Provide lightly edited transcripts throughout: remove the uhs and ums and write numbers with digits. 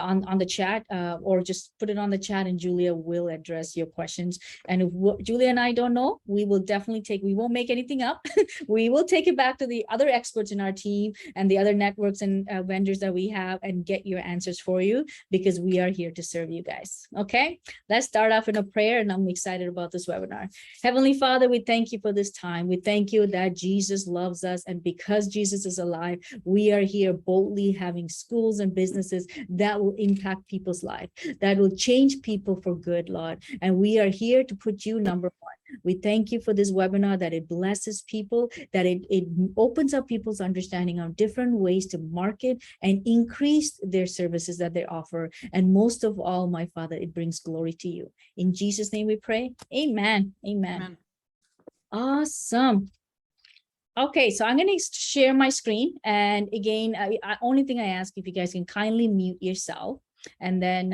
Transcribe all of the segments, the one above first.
on the chat, or just put it on the chat and Julia will address your questions. And if Julia and I don't know, we will definitely we won't make anything up. We will take it back to the other experts in our team and the other networks and vendors that we have and get your answers for you, because we are here to serve you guys. Okay, let's start off in a prayer, and I'm excited about this webinar. Heavenly Father, we thank you for this time. We thank you that Jesus loves us, and because Jesus is alive, we are here boldly having schools and businesses that will impact people's life, that will change people for good, Lord. And we are here to put you number one. We thank you for this webinar, that it blesses people, that it opens up people's understanding of different ways to market and increase their services that they offer. And most of all, my Father, it brings glory to you. In Jesus' name we pray. Amen. Amen. Amen. Awesome. Okay, so I'm going to share my screen. And again, only thing I ask, if you guys can kindly mute yourself. And then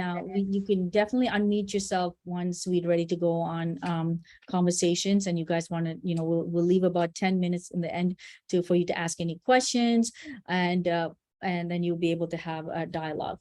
you can definitely unmute yourself once we're ready to go on conversations. And you guys want to, we'll leave about 10 minutes in the end for you to ask any questions. And then you'll be able to have a dialogue.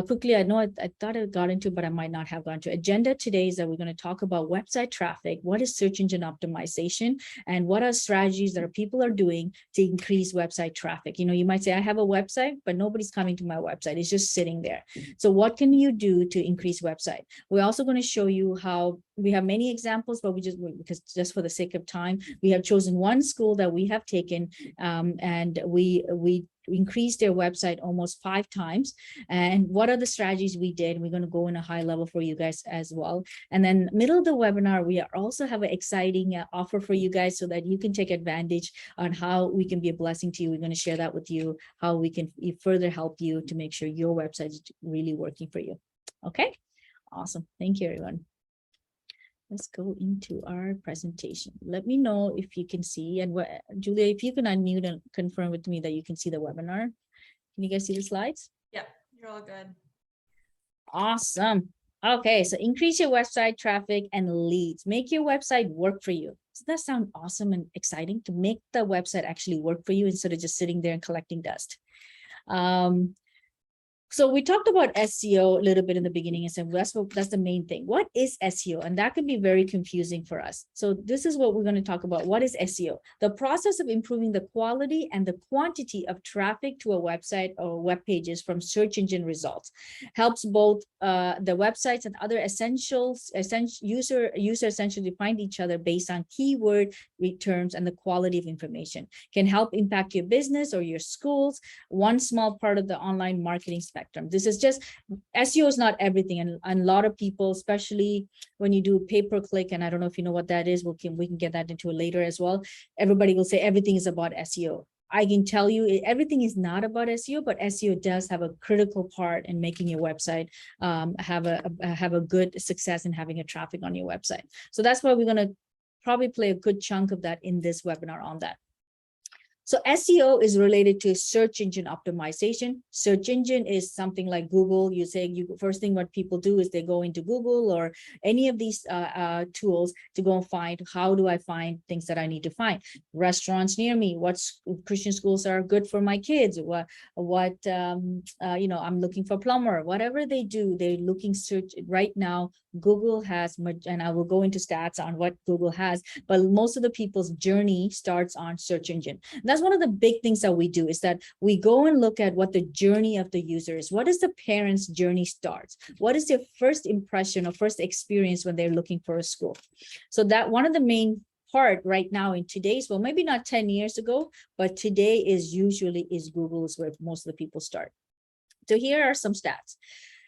Quickly, I know I thought I got into, but I might not have gone to. Agenda today is that we're going to talk about website traffic, what is search engine optimization, and what are strategies that people are doing to increase website traffic. You might say, I have a website, but nobody's coming to my website. It's just sitting there. So what can you do to increase website? We're also going to show you how we have many examples, but because just for the sake of time, we have chosen one school that we have taken, and we increased their website almost 5 times. And what are the strategies we did? We're going to go in a high level for you guys as well. And then middle of the webinar, we also have an exciting offer for you guys so that you can take advantage on how we can be a blessing to you. We're going to share that with you, how we can further help you to make sure your website is really working for you. Okay, awesome. Thank you, everyone. Let's go into our presentation. Let me know if you can see, and Julia, if you can unmute and confirm with me that you can see the webinar. Can you guys see the slides? Yeah, you're all good. Awesome. Okay, so increase your website traffic and leads. Make your website work for you. Does that sound awesome and exciting, to make the website actually work for you instead of just sitting there and collecting dust? So we talked about SEO a little bit in the beginning and said that's the main thing. What is SEO? And that can be very confusing for us. So this is what we're going to talk about. What is SEO? The process of improving the quality and the quantity of traffic to a website or web pages from search engine results. Helps both the websites and other user essentially find each other based on keyword terms and the quality of information. Can help impact your business or your schools. One small part of the online marketing spectrum. This is just, SEO is not everything, and a lot of people, especially when you do pay-per-click, and I don't know if you know what that is, we can get that into it later as well. Everybody will say everything is about SEO. I can tell you everything is not about SEO, but SEO does have a critical part in making your website have a good success in having a traffic on your website. So that's why we're going to probably play a good chunk of that in this webinar on that. So SEO is related to search engine optimization. Search engine is something like Google. First thing what people do is they go into Google or any of these tools to go and find, how do I find things that I need to find? Restaurants near me, what Christian schools are good for my kids, I'm looking for plumber, whatever they do, they're looking search right now. Google has much, and I will go into stats on what Google has, but most of the people's journey starts on search engine. That's one of the big things that we do, is that we go and look at what the journey of the user is. What is the parent's journey starts? What is their first impression or first experience when they're looking for a school? So that one of the main part right now in today's, well, maybe not 10 years ago, but today is Google is where most of the people start. So here are some stats.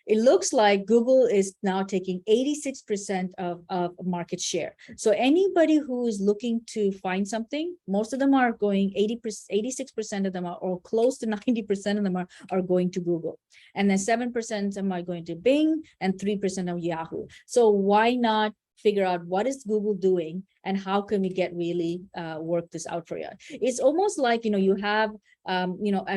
It looks like Google is now taking 86% of market share. So anybody who is looking to find something, most of them are going 86% of them are, or close to 90% of them are going to Google. And then 7% of them are going to Bing and 3% of Yahoo. So why not figure out what is Google doing and how can we get really work this out for you? It's almost like, you have, a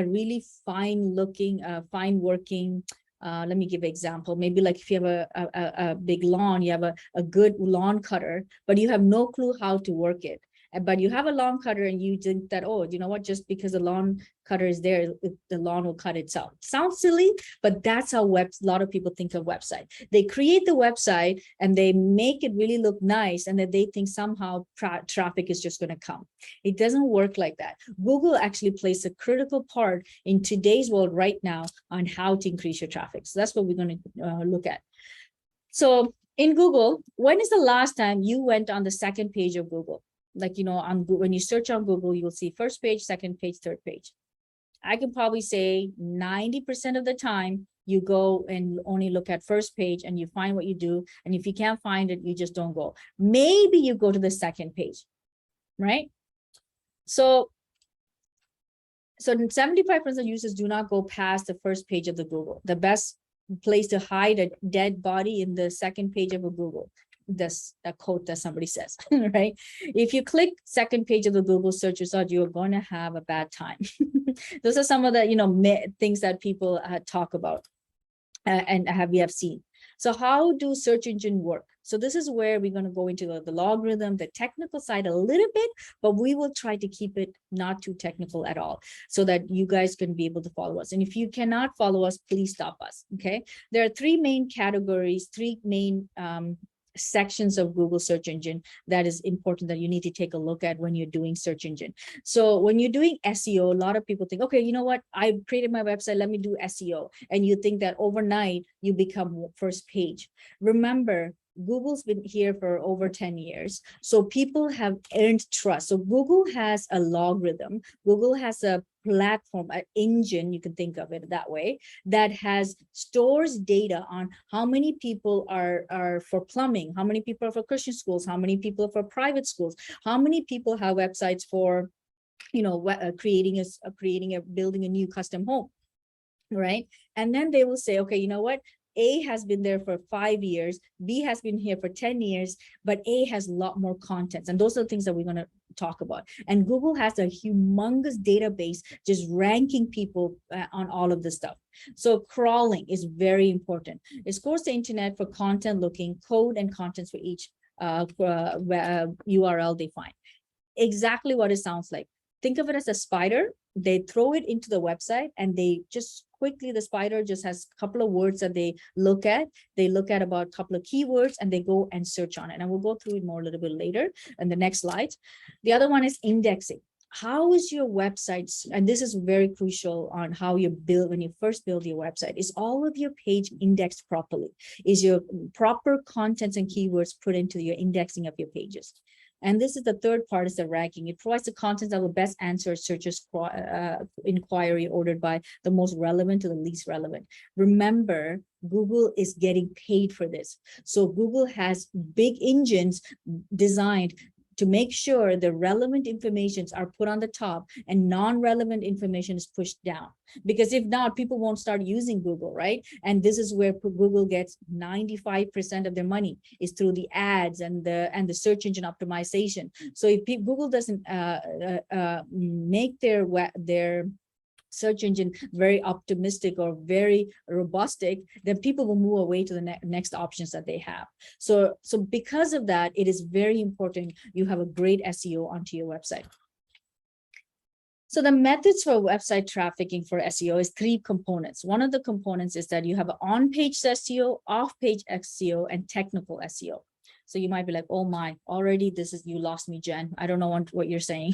really fine looking, fine working, let me give an example. Maybe like if you have a big lawn, you have a good lawn cutter, but you have no clue how to work it. but you have a lawn cutter and you think that, oh, you know what, just because the lawn cutter is there, the lawn will cut itself. Sounds silly, but that's how a lot of people think of website. They create the website and they make it really look nice, and that they think somehow traffic is just going to come. It doesn't work like that. Google actually plays a critical part in today's world right now on how to increase your traffic. So that's what we're going to look at. So in Google, when is the last time you went on the second page of Google? Like, you know, on when you search on Google, you will see first page, second page, third page. I can probably say 90% of the time you go and only look at first page and you find what you do. And if you can't find it, you just don't go. Maybe you go to the second page, right? So 75% of users do not go past the first page of the Google. The best place to hide a dead body in the second page of a Google. That's a quote that somebody says, right? If you click second page of the Google search result, you're going to have a bad time. Those are some of the, you know, things that people talk about and we have seen. So how do search engine work? So this is where we're going to go into the logarithm, the technical side a little bit, but we will try to keep it not too technical at all so that you guys can be able to follow us. And if you cannot follow us, please stop us, okay? There are three main categories, three main sections of Google search engine that is important that you need to take a look at when you're doing search engine. So when you're doing SEO, a lot of people think, okay, you know what, I created my website, let me do SEO. And you think that overnight you become first page. Remember, Google's been here for over 10 years. So people have earned trust. So Google has a logarithm. Google has a platform, an engine, you can think of it that way, that has stores data on how many people are for plumbing, how many people are for Christian schools, how many people are for private schools, how many people have websites for, you know, building a new custom home, right? And then they will say, okay, you know what? A has been there for 5 years, B has been here for 10 years, but A has a lot more contents. And those are the things that we're going to talk about. And Google has a humongous database just ranking people on all of this stuff. So crawling is very important. It scores the internet for content looking, code and contents for each URL they find. Exactly what it sounds like. Think of it as a spider. They throw it into the website and they just quickly, the spider just has a couple of words that they look at. They look at about a couple of keywords and they go and search on it. And we'll go through it more a little bit later in the next slide. The other one is indexing. How is your website? And this is very crucial on how you build, when you first build your website, is all of your page indexed properly? Is your proper contents and keywords put into your indexing of your pages? And this is the third part, is the ranking. It provides the content that will best answer searchers' inquiry ordered by the most relevant to the least relevant. Remember, Google is getting paid for this. So Google has big engines designed to make sure the relevant informations are put on the top and non-relevant information is pushed down. Because if not, people won't start using Google, right? And this is where Google gets 95% of their money, is through the ads and the search engine optimization. So if Google doesn't make their search engine very optimistic or very robust, then people will move away to the next options that they have. So because of that, it is very important you have a great SEO onto your website. So the methods for website trafficking for SEO is three components. One of the components is that you have an on-page SEO, off-page SEO, and technical SEO. So you might be like, oh my, already you lost me, Jen. I don't know what you're saying.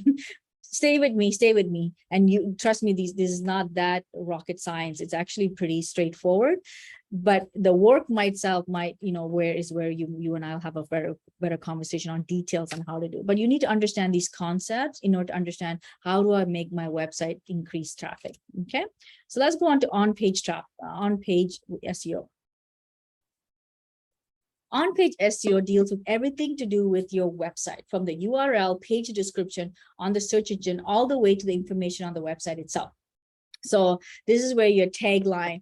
Stay with me. And you trust me, this is not that rocket science. It's actually pretty straightforward, but the work itself might, you know, where you and I'll have a better conversation on details on how to do. But you need to understand these concepts in order to understand, how do I make my website increase traffic? Okay, so let's go on to on-page SEO. On-page SEO deals with everything to do with your website, from the URL, page description, on the search engine, all the way to the information on the website itself. So this is where your tagline,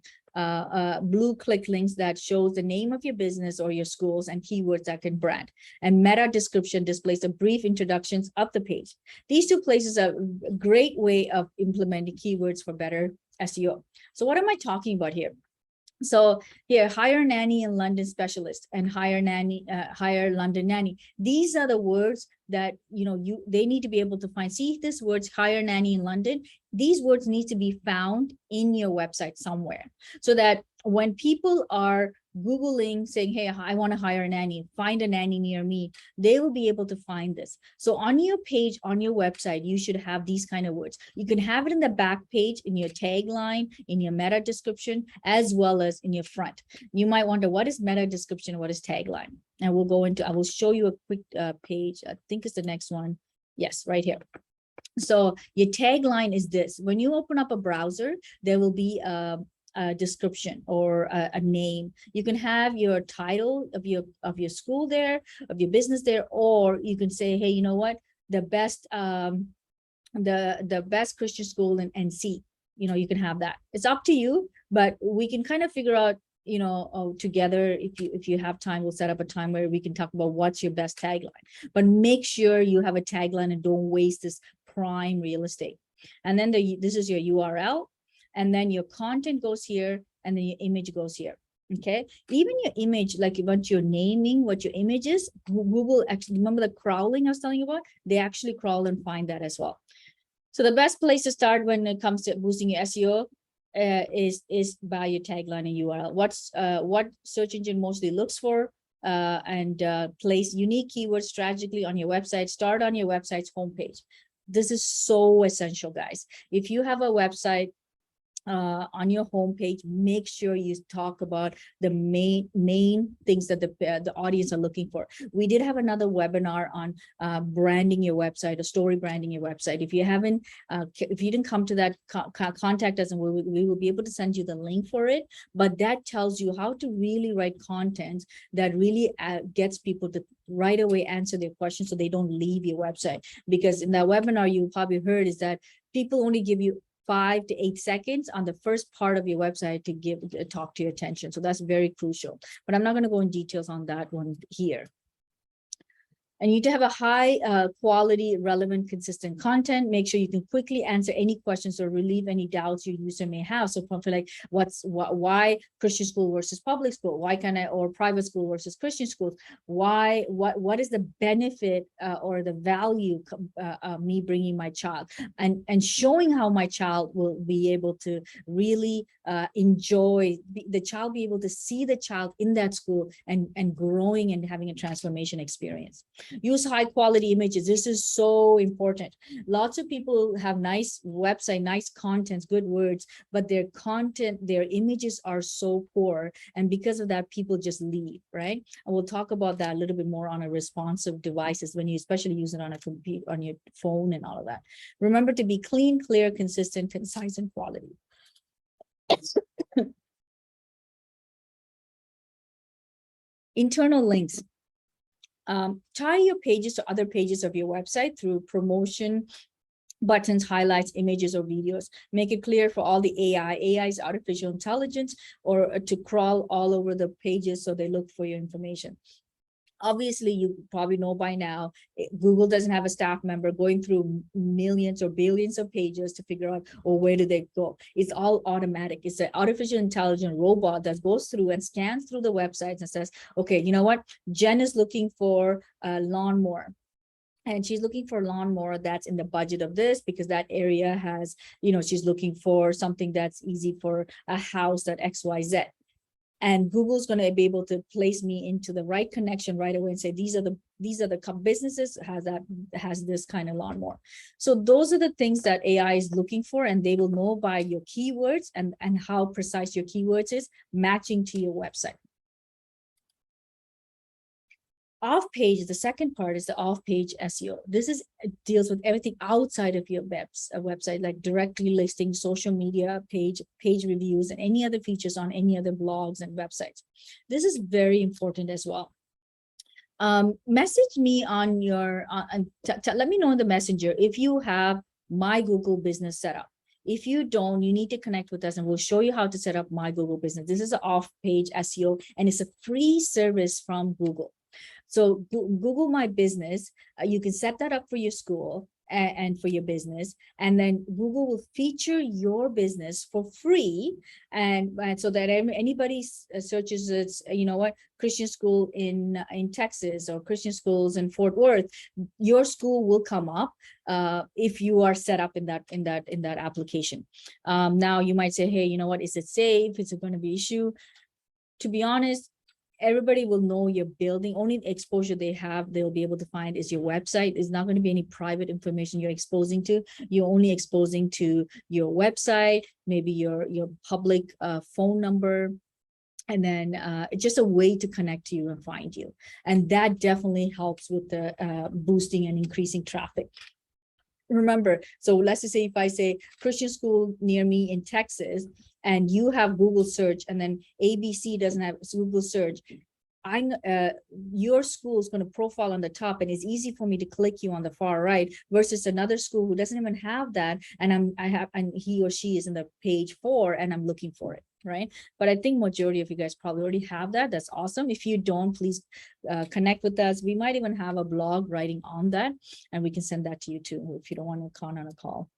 blue click links that shows the name of your business or your schools and keywords that can brand. And meta description displays a brief introductions of the page. These two places are a great way of implementing keywords for better SEO. So what am I talking about here? So here, hire nanny and London specialist and hire nanny, hire London nanny. These are the words that, they need to be able to find. See this words, hire nanny in London. These words need to be found in your website somewhere, so that when people are Googling saying, hey, I want to hire a nanny, find a nanny near me, they will be able to find this. So on your page, on your website, you should have these kind of words. You can have it in the back page, in your tagline, in your meta description, as well as in your front. You might wonder, what is meta description? What is tagline? And we'll go into, I will show you a quick page. I think it's the next one. Yes, right here. So your tagline is this. When you open up a browser, there will be a description or a name. You can have your title of your school there, of your business there, or you can say, hey, you know what, the best the best Christian school in NC. You can have that. It's up to you, but we can kind of figure out, together. If you have time, we'll set up a time where we can talk about what's your best tagline. But make sure you have a tagline and don't waste this prime real estate. And then this is your URL. And then your content goes here, and then your image goes here. Okay, even your image, like what you're naming, what your image is, Google actually, remember the crawling I was telling you about? They actually crawl and find that as well. So the best place to start when it comes to boosting your SEO is by your tagline and URL. What search engine mostly looks for, and place unique keywords strategically on your website. Start on your website's homepage. This is so essential, guys. If you have a website, on your homepage, make sure you talk about the main things that the audience are looking for. We did have another webinar on branding your website, or story branding your website. If you haven't, if you didn't come to that, contact us, and we will be able to send you the link for it. But that tells you how to really write content that really gets people to right away answer their questions, so they don't leave your website. Because in that webinar, you probably heard is that people only give you 5 to 8 seconds on the first part of your website to talk to your attention. So that's very crucial, but I'm not going to go in details on that one here. And you need to have a high quality, relevant, consistent content. Make sure you can quickly answer any questions or relieve any doubts your user may have. So like, why Christian school versus public school? Why can I, or private school versus Christian schools? Why, what is the benefit or the value me bringing my child, and showing how my child will be able to really enjoy the child, be able to see the child in that school and growing and having a transformation experience. Use high quality images. This is so important. Lots of people have nice website, nice contents, good words, but their content, their images are so poor. And because of that, people just leave, right? And we'll talk about that a little bit more on a responsive devices, when you especially use it on a computer, on your phone and all of that. Remember to be clean, clear, consistent, concise, and quality. Internal links. Tie your pages to other pages of your website through promotion, buttons, highlights, images, or videos. Make it clear for all the AI. AI is artificial intelligence, or to crawl all over the pages so they look for your information. Obviously, you probably know by now, Google doesn't have a staff member going through millions or billions of pages to figure out, or where do they go? It's all automatic. It's an artificial intelligent robot that goes through and scans through the websites and says, okay, you know what? Jen is looking for a lawnmower. And she's looking for a lawnmower that's in the budget of this, because that area has, she's looking for something that's easy for a house that XYZ. And Google's going to be able to place me into the right connection right away and say, these are the businesses has this kind of lawnmower. So those are the things that AI is looking for, and they will know by your keywords and how precise your keywords is matching to your website. Off page, the second part is the off page SEO. This deals with everything outside of your website, like directly listing, social media page reviews, and any other features on any other blogs and websites. This is very important as well. Message me on your, let me know in the messenger if you have My Google Business set up. If you don't, you need to connect with us, and we'll show you how to set up My Google Business. This is an off-page SEO, and it's a free service from Google. So Google My Business, you can set that up for your school. and for your business, and then Google will feature your business for free, and so that anybody searches it's, you know what, Christian school in Texas or Christian schools in Fort Worth, your school will come up if you are set up in that application. Now you might say, hey, you know what, is it safe? Is it going to be issue? To be honest, everybody will know you're building. Only exposure they'll be able to find is your website. It's not going to be any private information you're exposing to. You're only exposing to your website, maybe your public phone number, and then just a way to connect to you and find you. And that definitely helps with the boosting and increasing traffic. Remember, so let's just say if I say Christian school near me in Texas, and you have Google search, and then ABC doesn't have Google search, your school is going to profile on the top, and it's easy for me to click you on the far right, versus another school who doesn't even have that, and he or she is in the page 4, and I'm looking for it, right? But I think majority of you guys probably already have that. That's awesome. If you don't, please connect with us. We might even have a blog writing on that, and we can send that to you too if you don't want to count on a call.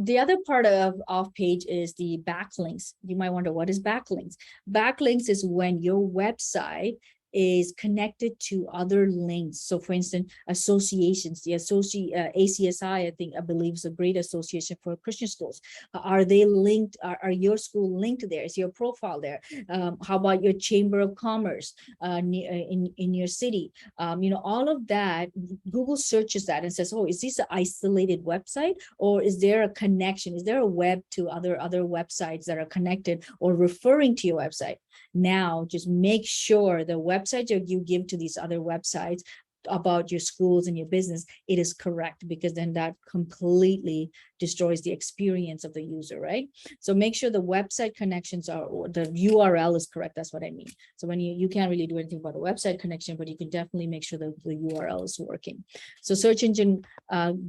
The other part of off-page is the backlinks. You might wonder, what is backlinks? Backlinks is when your website is connected to other links. So for instance, associations, the ACSI, I believe is a great association for Christian schools. Are they linked? Are your school linked there? Is your profile there? How about your Chamber of Commerce in your city? You know, all of that, Google searches that and says, oh, is this an isolated website, or is there a connection? Is there a web to other websites that are connected or referring to your website? Now, just make sure the website that you give to these other websites about your schools and your business, it is correct, because then that completely destroys the experience of the user, right? So make sure the website connections are, the URL is correct. That's what I mean. So when you can't really do anything about the website connection, but you can definitely make sure that the URL is working. So search engine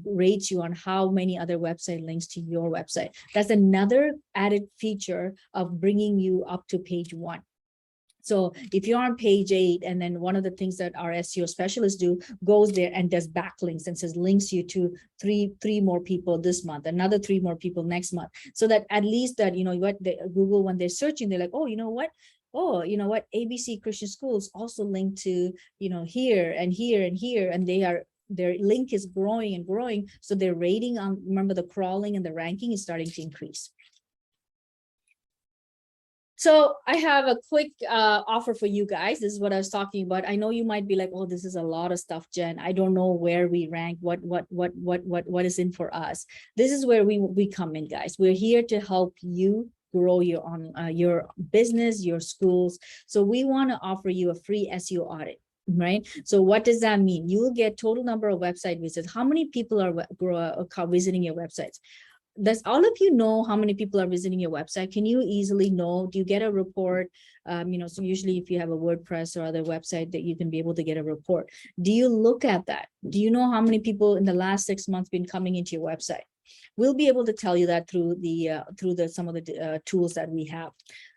rates you on how many other website links to your website. That's another added feature of bringing you up to page 1. So if you're on page 8, and then one of the things that our SEO specialists do, goes there and does backlinks and says links you to three more people this month, another 3 more people next month, so that at least that, you know what, Google, when they're searching, they're like, oh, you know what, ABC Christian schools also linked to, you know, here and here and here, and their link is growing and growing. So their rating on, remember, the crawling and the ranking is starting to increase. So I have a quick offer for you guys. This is what I was talking about. I know you might be like, oh, this is a lot of stuff, Jen. I don't know where we rank, what is in for us. This is where we come in, guys. We're here to help you grow your business, your schools. So we want to offer you a free SEO audit. Right. So what does that mean? You will get total number of website visits. How many people are visiting your websites? Does all of you know how many people are visiting your website? Can you easily know? Do you get a report? You know, so usually if you have a WordPress or other website, that you can be able to get a report. Do you look at that? Do you know how many people in the last 6 months been coming into your website? We'll be able to tell you that through some of the tools that we have.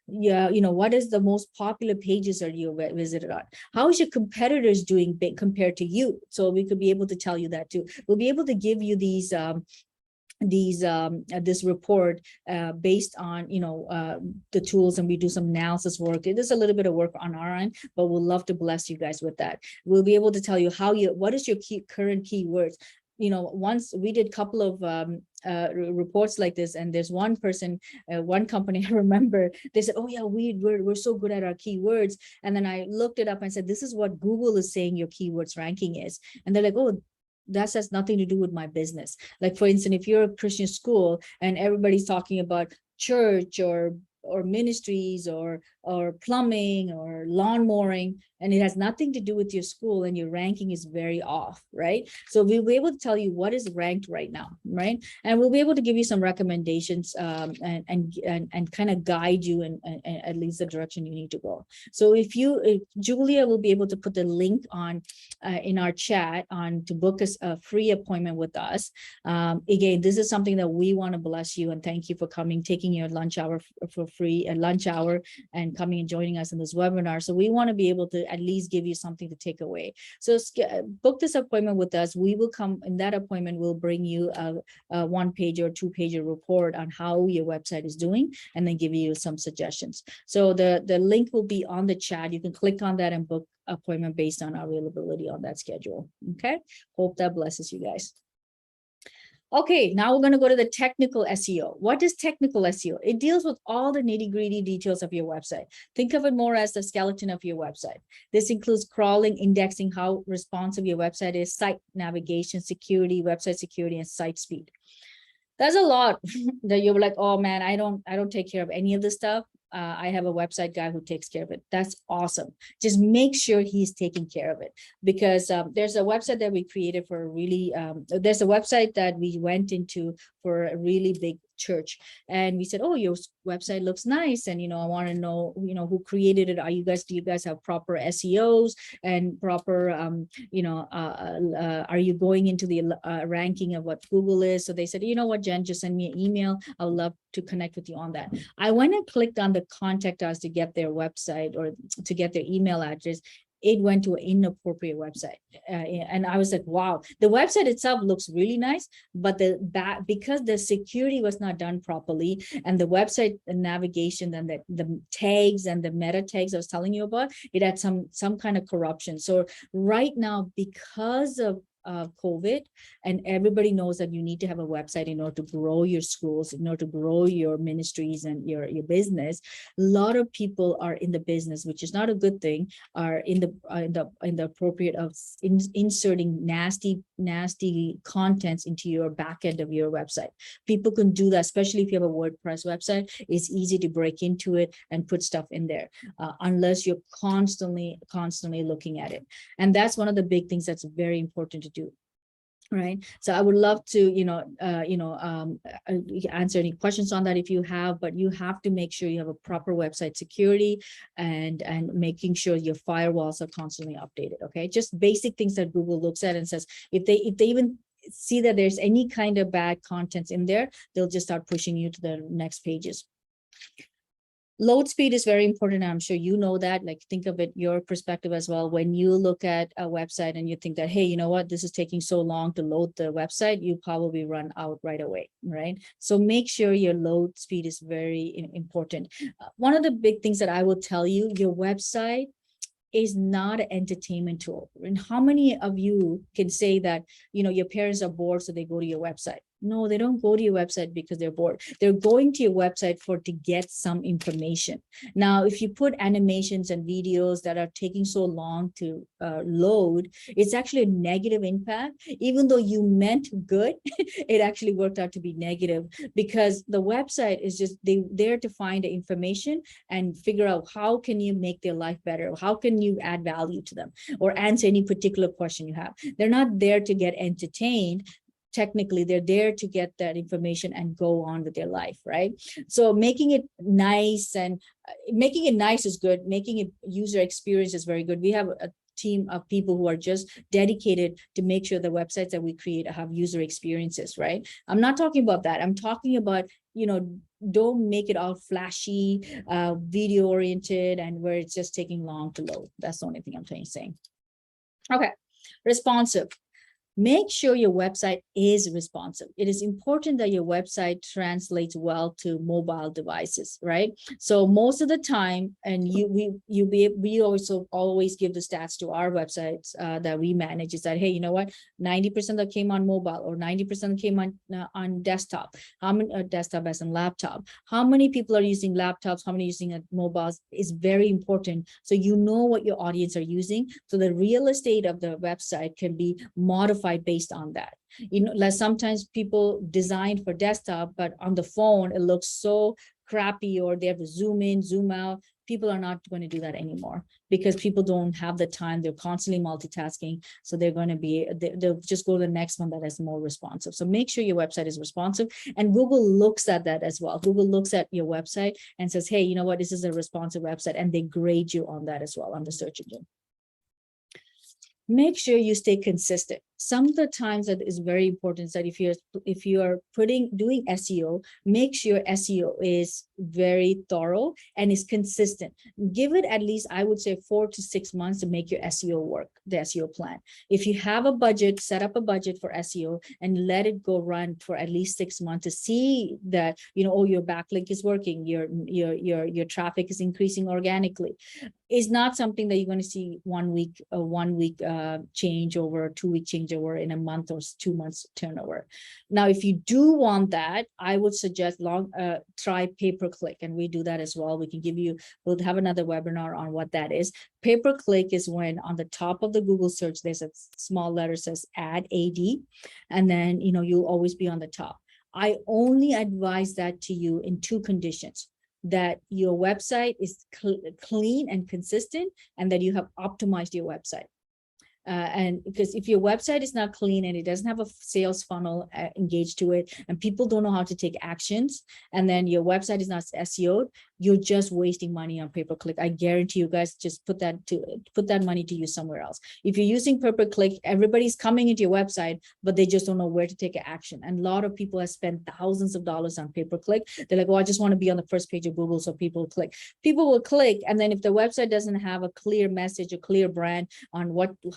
Yeah, you know, what is the most popular pages are you visited on? How is your competitors doing compared to you? So we could be able to tell you that too. We'll be able to give you this report based on, you know, the tools, and we do some analysis work. It is a little bit of work on our end, but we'll love to bless you guys with that. We'll be able to tell you what is your current keywords. You know, once we did a couple of reports like this, and there's one person, one company, I remember, they said, oh yeah, we're so good at our keywords. And then I looked it up and said, this is what Google is saying your keywords ranking is. And they're like, oh, that has nothing to do with my business. Like, for instance, if you're a Christian school and everybody's talking about church or ministries or plumbing or lawn mowing, and it has nothing to do with your school, and your ranking is very off, right? So we'll be able to tell you what is ranked right now, right? And we'll be able to give you some recommendations and kind of guide you in at least the direction you need to go. So if Julia will be able to put the link on in our chat to book a free appointment with us. Again, this is something that we want to bless you and thank you for coming, taking your lunch hour for free lunch hour and coming and joining us in this webinar. So we want to be able to at least give you something to take away. So book this appointment with us. We will come in that appointment. We'll bring you a 1-page or 2-page report on how your website is doing, and then give you some suggestions. So the link will be on the chat. You can click on that and book appointment based on our availability on that schedule. Okay, hope that blesses you guys. Okay, now we're going to go to the technical SEO. What is technical SEO? It deals with all the nitty-gritty details of your website. Think of it more as the skeleton of your website. This includes crawling, indexing, how responsive your website is, site navigation, security, website security, and site speed. There's a lot that you're like, oh man, I don't take care of any of this stuff. I have a website guy who takes care of it. That's awesome. Just make sure he's taking care of it, because there's a website that we created for a really, there's a website that we went into for a really big church, and we said, oh, your website looks nice, and I want to know who created it. Do you guys have proper SEOs and proper are you going into the ranking of what Google is? So they said, you know what, Jen, just send me an email. I would love to connect with you on that. I went and clicked on the contact us to get their website or to get their email address. It went to an inappropriate website. And I was like, wow, the website itself looks really nice, but because the security was not done properly, and the website navigation and the tags and the meta tags I was telling you about, it had some kind of corruption. So right now, because of COVID, and everybody knows that you need to have a website in order to grow your schools, in order to grow your ministries and your business. A lot of people are in the business, which is not a good thing, are in the appropriate of inserting nasty contents into your back end of your website. People can do that, especially if you have a WordPress website. It's easy to break into it and put stuff in there, unless you're constantly looking at it. And that's one of the big things that's very important to do. Right. So I would love to, answer any questions on that if you have, but you have to make sure you have a proper website security and making sure your firewalls are constantly updated. Okay. Just basic things that Google looks at and says, if they even see that there's any kind of bad contents in there, they'll just start pushing you to the next pages. Load speed is very important. I'm sure you know that. Like, think of it, your perspective as well. When you look at a website and you think that, hey, you know what, this is taking so long to load the website, you probably run out right away, right? So make sure your load speed is very important. One of the big things that I will tell you, your website is not an entertainment tool. And how many of you can say that, your parents are bored, so they go to your website? No, they don't go to your website because they're bored. They're going to your website to get some information. Now, if you put animations and videos that are taking so long to load, it's actually a negative impact. Even though you meant good, it actually worked out to be negative, because the website is just there to find the information and figure out how can you make their life better, how can you add value to them, or answer any particular question you have. They're not there to get entertained. Technically, they're there to get that information and go on with their life, right? So making it nice, and making it nice is good. Making it user experience is very good. We have a team of people who are just dedicated to make sure the websites that we create have user experiences, right? I'm not talking about that. I'm talking about, don't make it all flashy, video oriented, and where it's just taking long to load. That's the only thing I'm saying. Okay, responsive. Make sure your website is responsive. It is important that your website translates well to mobile devices, right? So most of the time, and we also always give the stats to our websites that we manage, is that, hey, you know what, 90% that came on mobile, or 90% came on desktop. How many desktop as in laptop? How many people are using laptops? How many using mobiles is very important. So you know what your audience are using. So the real estate of the website can be modified based on that. Like sometimes people design for desktop, but on the phone it looks so crappy, or they have to zoom in, zoom out. People are not going to do that anymore, because people don't have the time. They're constantly multitasking. So they'll just go to the next one that is more responsive. So make sure your website is responsive, and Google looks at that as well. Google looks at your website and says, hey, you know what, this is a responsive website, and they grade you on that as well on the search engine. Make sure you stay consistent. some of the times that is very important is that if you are doing SEO, make sure SEO is very thorough and is consistent. Give it at least, I would say, 4 to 6 months to make your SEO work, the SEO plan. If you have a budget, set up a budget for SEO and let it go run for at least 6 months to see that, oh, your backlink is working, your traffic is increasing organically. Is not something that you're going to see 1 week, a 1 week changeover, 2 week changeover in a month or 2 months turnover. Now, if you do want that, I would suggest try pay-per-click, and we do that as well. We can give you, we'll have another webinar on what that is. Pay-per-click is when on the top of the Google search, there's a small letter says add AD, and then, you'll always be on the top. I only advise that to you in 2 conditions: that your website is clean and consistent, and that you have optimized your website. And because if your website is not clean and it doesn't have a sales funnel engaged to it, and people don't know how to take actions, and then your website is not SEO'd, you're just wasting money on pay-per-click. I guarantee you guys, just put that money to use somewhere else. If you're using pay-per-click, everybody's coming into your website, but they just don't know where to take action. And a lot of people have spent thousands of dollars on pay-per-click. They're like, oh, I just want to be on the first page of Google, so people click. People will click, and then if the website doesn't have a clear message, a clear brand on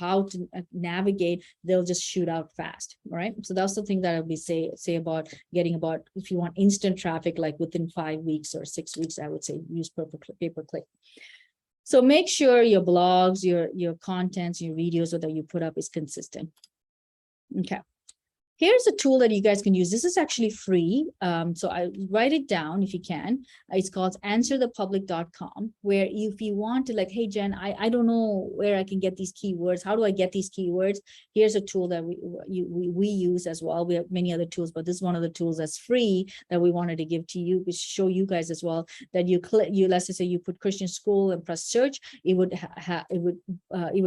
how to navigate, they'll just shoot out fast. All right. So that's the thing that I would say about if you want instant traffic, like within 5 weeks or 6 weeks, I would say use pay-per-click. So make sure your blogs, your contents, your videos that you put up is consistent. Okay. Here's a tool that you guys can use. This is actually free. So I write it down if you can. It's called answerthepublic.com, where if you want to, like, hey, Jen, I don't know where I can get these keywords. How do I get these keywords? Here's a tool that we use as well. We have many other tools, but this is one of the tools that's free that we wanted to give to you, to show you guys as well, that let's say you put Christian school and press search, it would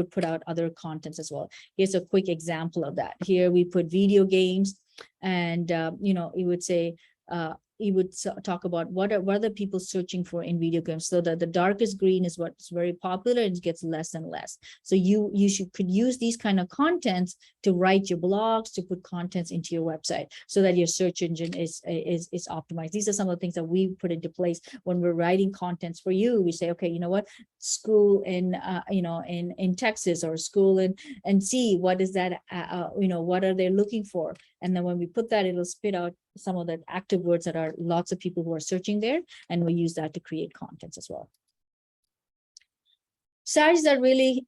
put out other contents as well. Here's a quick example of that. Here we put video games, and it would say it would talk about what are the people searching for in video games. So that the darkest green is what's very popular, and it gets less and less. So you could use these kind of contents to write your blogs, to put contents into your website, so that your search engine is optimized. These are some of the things that we put into place when we're writing contents for you. We say, okay, you know what, school in in Texas, or school and see what is that, what are they looking for, and then when we put that, it'll spit out some of the active words that are lots of people who are searching there, and we use that to create contents as well. Strategies that really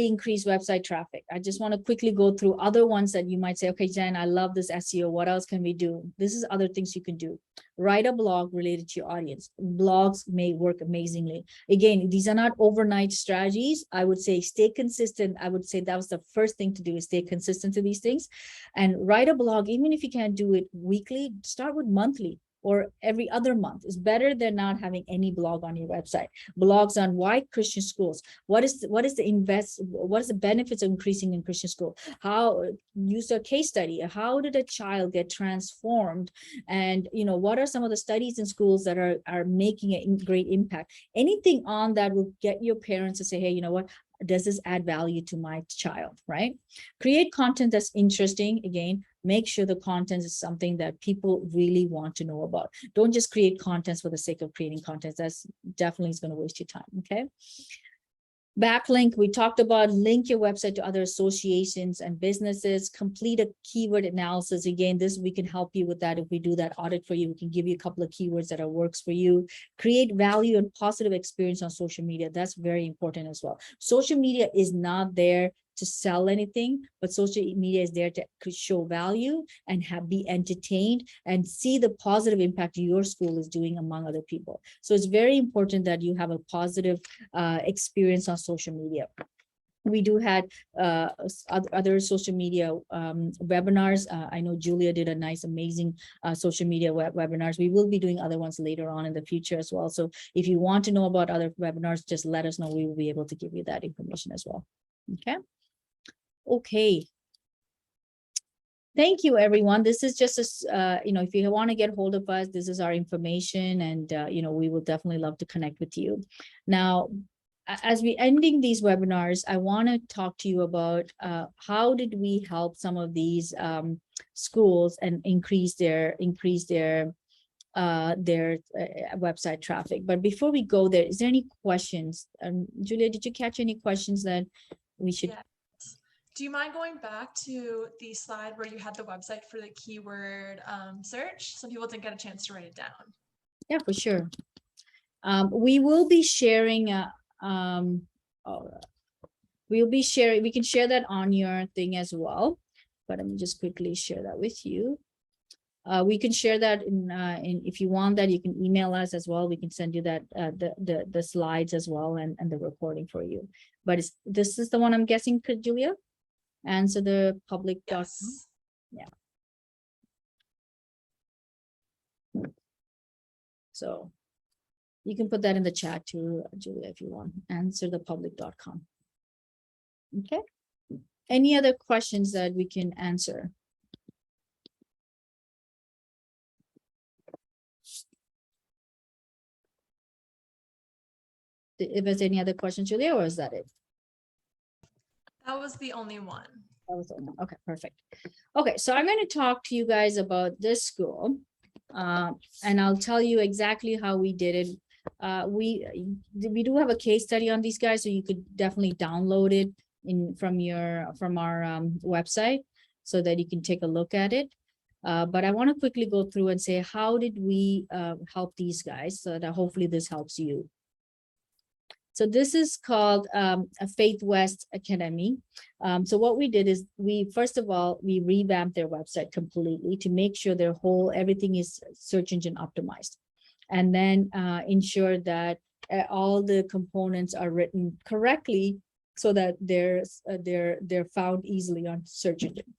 increase website traffic. I just want to quickly go through other ones that you might say, okay, Jen, I love this SEO. What else can we do? This is other things you can do. Write a blog related to your audience. Blogs may work amazingly. Again, these are not overnight strategies. I would say stay consistent. I would say that was the first thing to do, is stay consistent to these things, and write a blog. Even if you can't do it weekly, start with monthly or every other month. Is better than not having any blog on your website. Blogs on why Christian schools, what is the benefits of increasing in Christian school, how use a case study, how did a child get transformed, and what are some of the studies in schools that are making a great impact. Anything on that will get your parents to say, hey, you know what, does this add value to my child, right? Create content that's interesting. Again, make sure the content is something that people really want to know about. Don't just create contents for the sake of creating content. That's definitely is going to waste your time, okay? Backlink, we talked about. Link your website to other associations and businesses. Complete a keyword analysis. Again, we can help you with that. If we do that audit for you, we can give you a couple of keywords that works for you. Create value and positive experience on social media. That's very important as well. Social media is not there to sell anything, but social media is there to show value and be entertained and see the positive impact your school is doing among other people. So it's very important that you have a positive experience on social media. We do had other social media webinars. I know Julia did a nice, amazing social media webinars. We will be doing other ones later on in the future as well. So if you want to know about other webinars, just let us know. We will be able to give you that information as well. Okay. Okay. Thank you, everyone. This is just if you want to get hold of us, this is our information, and we will definitely love to connect with you. Now, as we ending these webinars, I want to talk to you about how did we help some of these schools and increase their website traffic. But before we go there, is there any questions? Julia, did you catch any questions that we should? Yes. Do you mind going back to the slide where you had the website for the keyword search? Some people didn't get a chance to write it down. Yeah, for sure. We will be sharing we'll be sharing, we can share that on your thing as well, but let me just quickly share that with you. We can share that in if you want that, you can email us as well. We can send you that the slides as well and the recording for you. But this is the one I'm guessing, Julia? Answer the public. Yes. Yeah. So you can put that in the chat too, Julia, if you want. Answerthepublic.com. Okay. Any other questions that we can answer? If there's any other questions, Julia, or is that it? That was the only one. That was the only one. Okay, perfect. Okay, so I'm going to talk to you guys about this school, and I'll tell you exactly how we did it. We do have a case study on these guys, so you could definitely download it from our website so that you can take a look at it. But I want to quickly go through and say, how did we help these guys, so that hopefully this helps you. So this is called a Faith West Academy. So what we did is first of all, we revamped their website completely to make sure everything is search engine optimized, and then ensure that all the components are written correctly so that they're found easily on search engine.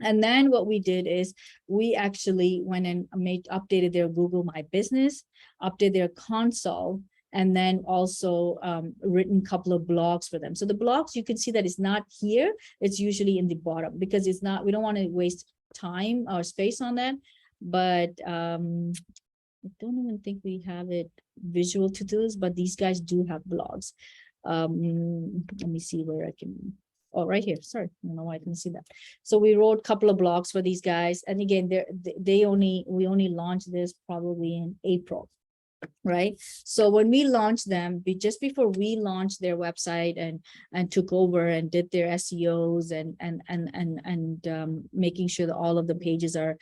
And then what we did is we actually went and updated their Google My Business, updated their console, and then also written a couple of blogs for them. So the blogs, you can see that it's not here, it's usually in the bottom, because it's not, we don't want to waste time or space on that. But I don't even think we have it visual to this, but these guys do have blogs. Let me see where I can. Oh, right here. Sorry, I don't know why I couldn't see that. So we wrote a couple of blogs for these guys, and again, we only launched this probably in April. Right. So when we launched them, just before we launched their website and took over and did their SEOs and making sure that all of the pages are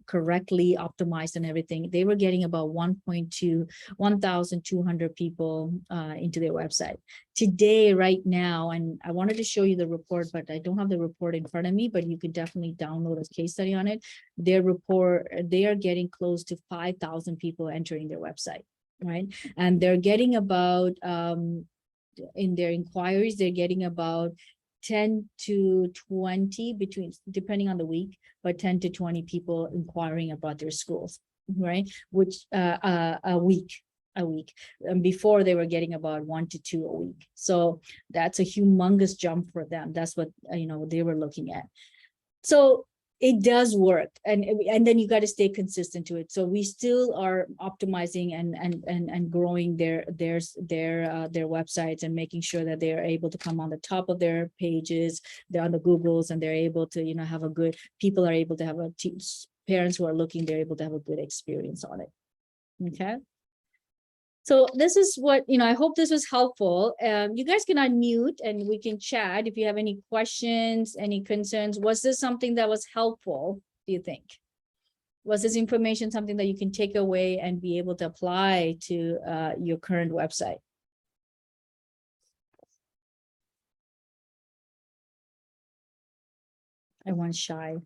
correctly optimized and everything, they were getting about 1,200 people into their website. Today, right now, and I wanted to show you the report, but I don't have the report in front of me, but you could definitely download a case study on it. Their report, they are getting close to 5,000 people entering their website, right? And they're getting about, in their inquiries, they're getting about 10 to 20 depending on the week, but 10 to 20 people inquiring about their schools, right? Which a week. And before they were getting about 1 to 2 a week. So that's a humongous jump for them. That's what, they were looking at. So it does work, and then you got to stay consistent to it. So we still are optimizing and growing their websites and making sure that they are able to come on the top of their pages, they're on the Googles, and they're able to have a good, people are able to have parents who are looking, they're able to have a good experience on it. Okay. So this is what, I hope this was helpful. You guys can unmute and we can chat if you have any questions, any concerns. Was this something that was helpful, do you think? Was this information something that you can take away and be able to apply to your current website? Everyone's shy.